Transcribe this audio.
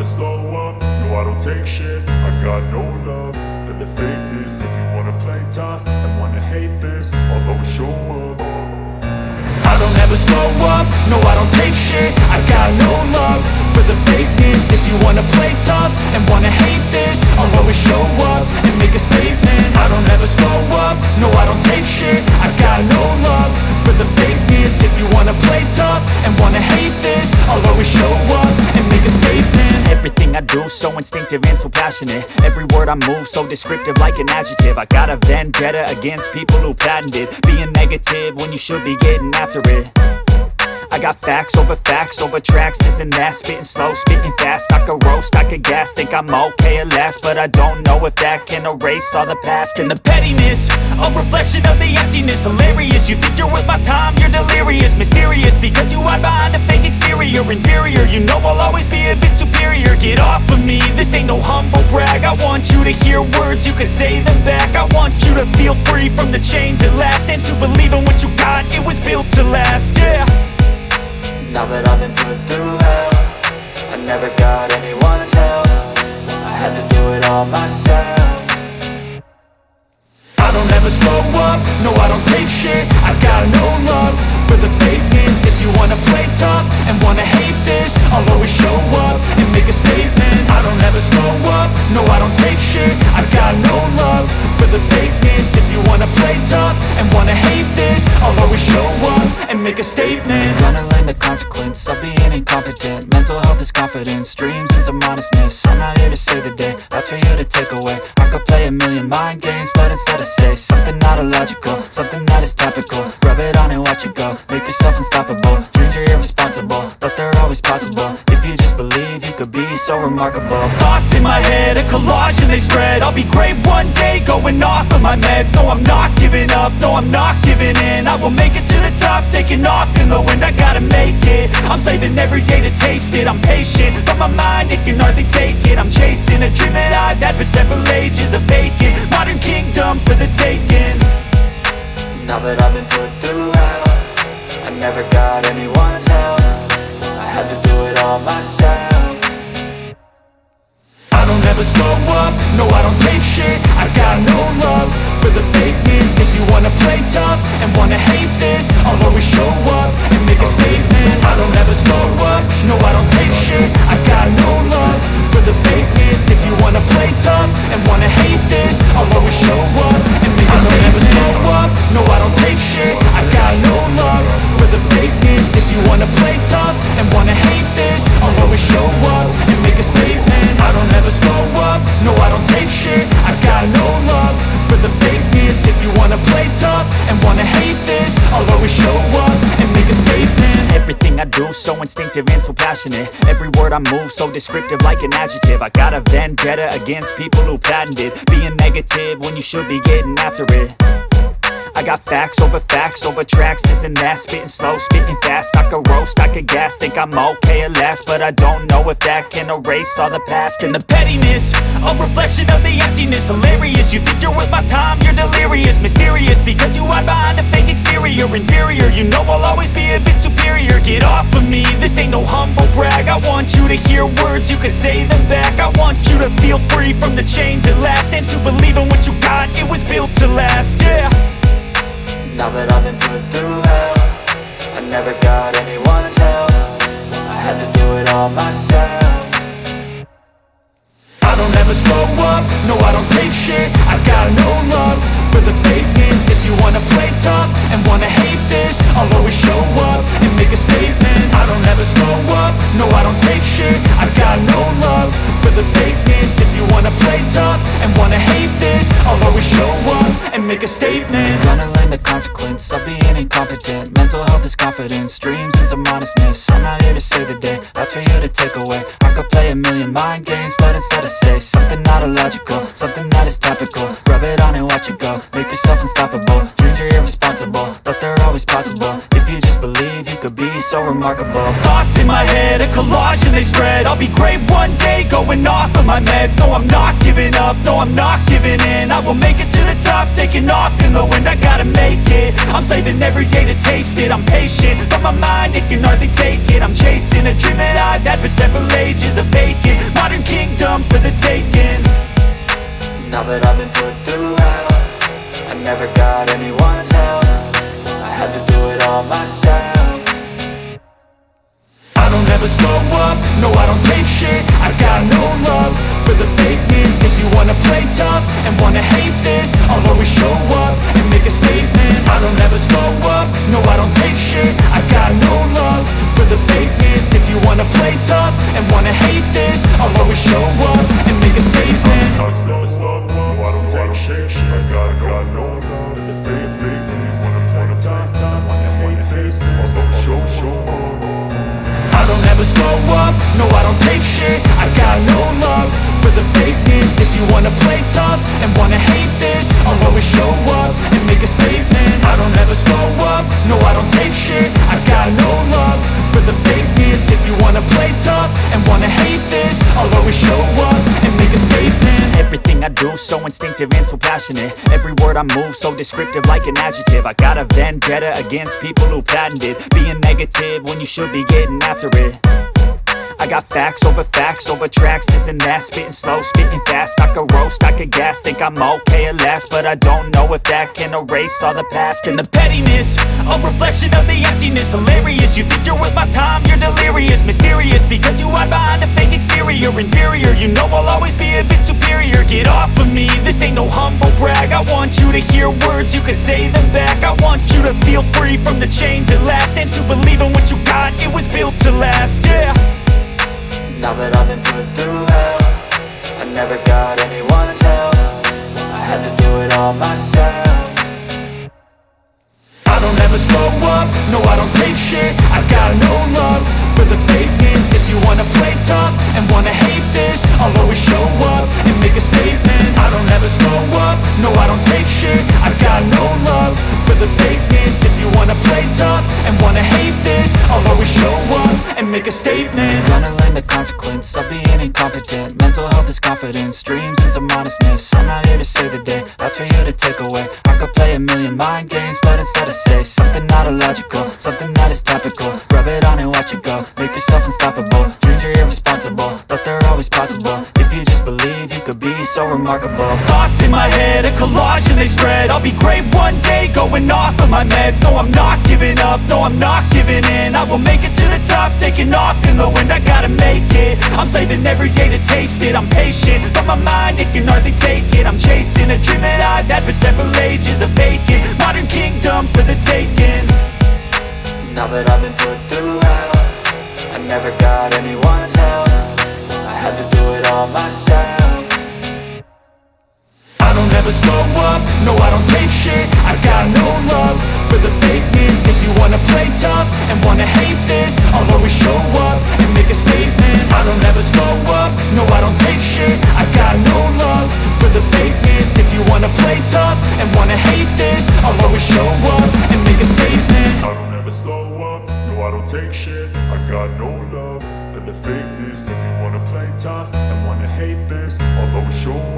slow up, no I don't take shit. I got no love for the fakeness. If you wanna play tough and wanna hate this, I'll always show up. I don't ever slow up, no I don't take shit. I got no love for the fakeness. If you wanna play tough and wanna hate this, I'll always show up and make a statement. I don't ever slow up, no I don't take shit. I got no love for the fakeness. If you wanna play tough and wanna hate this, I'll always show up and make a statement. Everything I do so instinctive and so passionate. Every word I move so descriptive like an adjective. I got a vendetta against people who patented being negative when you should be getting after it. I got facts over tracks, this and that. Spitting slow, spitting fast. I could roast, I could gas. Think I'm okay at last, but I don't know if that can erase all the past. And the pettiness, a reflection of the emptiness. Hilarious, you think you're worth my time, you're delirious. Mysterious, because you hide behind a fake exterior. Inferior, you know I'll always be a bit superior. Get off of me, this ain't no humble brag. I want you to hear words, you can say them back. I want you to feel free from the chains at last, and to believe in what you got, it was built to last, yeah. Now that I've been put through hell, I never got anyone's help. I had to do it all myself. I don't ever slow up, no I don't take shit. I got no love for the fakeness. If you wanna play tough and wanna hate this, I'll always show up and make a statement. I don't ever slow up, no I don't take shit. I got no love for the fakeness. If you wanna play tough and wanna hate this, I'll always show up and make a statement. Gonna learn the consequence of being incompetent. Mental health is confidence, dreams and some honestness. I'm not here to save the day, that's for you to take away. I could play a million mind games, but instead I say something not illogical, something that is topical. Rub it on and watch it go, make yourself unstoppable. Dreams are irresponsible, but they're always possible. If you just believe, you could be so remarkable. Thoughts in my head, a collage and they spread. I'll be great one day, going off of my meds. No, I'm not giving up, no, I'm not giving in. I will make it to the top, taking off in the wind. I gotta make it, I'm saving every day to taste it. I'm patient, but my mind, it can hardly take it. I'm chasing a dream that I've had for several ages. A vacant, modern kingdom for the taking. Now that I've been put through hell, I never got anyone's help. I had to do it all myself. I don't ever slow up, no I don't take shit. I got no love for the fakeness. If you wanna play tough and wanna hate this, I'll always show up and make a statement. I don't ever slow up, no I don't take shit. I got no love for the fakeness. If you wanna play tough and wanna hate this, I'll always show up and make a statement. I don't ever slow up, no I don't take shit. I got no love for the fakeness. If you wanna play tough and wanna hate this, I'll always show up and make a statement. I don't ever slow up, no I don't take shit. I got no love for the fakeness. If you wanna play tough and wanna hate this, I'll always show up and make a statement. Everything I do so instinctive and so passionate. Every word I move so descriptive like an adjective. I got a vendetta against people who patented being negative when you should be getting after it. I got facts over tracks, this and that. Spitting slow, spitting fast. I could roast, I could gas. Think I'm okay at last, but I don't know if that can erase all the past. And the pettiness, a reflection of the emptiness. Hilarious, you think you're worth my time, you're delirious. Mysterious, because you hide behind a fake exterior. Inferior, you know I'll always be a bit superior. Get off of me, this ain't no humble brag. I want you to hear words, you can say them back. I want you to feel free from the chains at last, and to believe in what you got, it was built to last, yeah. Now that I've been put through hell, I never got anyone's help. I had to do it all myself. I don't ever slow up, no I don't take shit. I got no love for the fakeness. If you wanna play tough and wanna hate this, I'll always show up and make a statement. I don't ever slow up, no I don't take shit. I got no love for the fakeness. If you wanna play tough and wanna hate this, I'll always show up and make a statement. Gonna learn the consequence of being incompetent. Mental health is confidence, dreams and some honestness. I'm not here to save the day, that's for you to take away. I could play a million mind games, but instead I say something not illogical, something that is topical. Rub it on and watch it go, make yourself unstoppable. Dreams are irresponsible, but they're always possible. If you just believe, you could be so remarkable. Thoughts in my head, a collage and they spread. I'll be great one day, going off of my meds. No, I'm not giving up, no, I'm not giving in. I will make it to the top, taking off in the wind. I gotta make it, I'm saving every day to taste it. I'm patient, but my mind, it can hardly take it. I'm chasing a dream that I've had for several ages. A vacant that I've been put through hell, I never got anyone's help. I had to do it all myself. I don't ever slow up, no I don't take shit. I got no love for the fakeness. If you wanna play tough and wanna hate this, I'll always show up and make a statement. I don't ever slow up, no I don't take shit. I got no love for the fakeness. If you wanna play tough and wanna hate this, I'll always show up and make a statement. I slow up, no I don't take shit. I got no love for the fakeness. If you wanna play tough and wanna hate this, I'll always show up. I don't ever slow up, no I don't take shit. I got no love for the fakeness. If you wanna play tough and wanna hate this, I'll always show up and make a statement. I don't ever slow up, no I don't take shit. I got no love for the fakeness. If you wanna play tough and wanna hate this, I'll always show up and make a statement. Everything I do so instinctive and so passionate. Every word I move so descriptive like an adjective. I got a vendetta against people who patented being negative when you should be getting after it. I got facts over tracks, this and that. Spitting slow, spitting fast, I could roast, I could gas. Think I'm okay at last, but I don't know if that can erase all the past. And the pettiness, a reflection of the emptiness. Hilarious, you think you're worth my time, you're delirious. Mysterious, because you hide behind a fake exterior. Inferior, you know I'll always be a bit superior. Get off of me, this ain't no humble brag. I want you to hear words, you can say them back. I want you to feel free from the chains at last, and to believe in what you got, it was built to last, yeah. Now that I've been put through hell, I never got anyone's help. I had to do it all myself. I don't ever slow up, no I don't take shit. I got no love for the fakeness. If you wanna play tough and wanna hate this, I'll always show up and make a statement. I don't ever slow up, no I don't take shit. I got no love for the fakeness. If you wanna play tough and wanna hate this, I'll always show up and make a statement. Gonna learn the consequence of being incompetent. Mental health is confidence, dreams and some honestness. I'm not here to save the day, that's for you to take away. I could play a million mind games, but instead I say something not illogical, something that is topical. Rub it on and watch it go, make yourself unstoppable. Dreams are irresponsible, but they're always possible. If you just believe, you could be so remarkable. Thoughts in my head, a collage and they spread. I'll be great one day, going off of my meds. No I'm not giving up, no I'm not giving in. I will make it to the top, taking off in the wind. I gotta make it, I'm saving every day to taste it. I'm patient, but my mind, it can hardly take it. I'm chasing a dream that I've had for several ages. A vacant, modern kingdom for the taking. Now that I've been put through hell, I never got anyone's help. I had to do it all myself. I don't ever slow up, no I don't take shit. I got no love for the fakeness. If you wanna play tough and wanna hate this, I'll always show up and make a statement. I don't ever slow up, no I don't take shit. I got no love for the fakeness. If you wanna play tough and wanna hate this, I'll always show up and make a statement. I don't ever slow up, no I don't take shit. I got no love for the fakeness. If you wanna play tough and wanna hate this, I'll always show up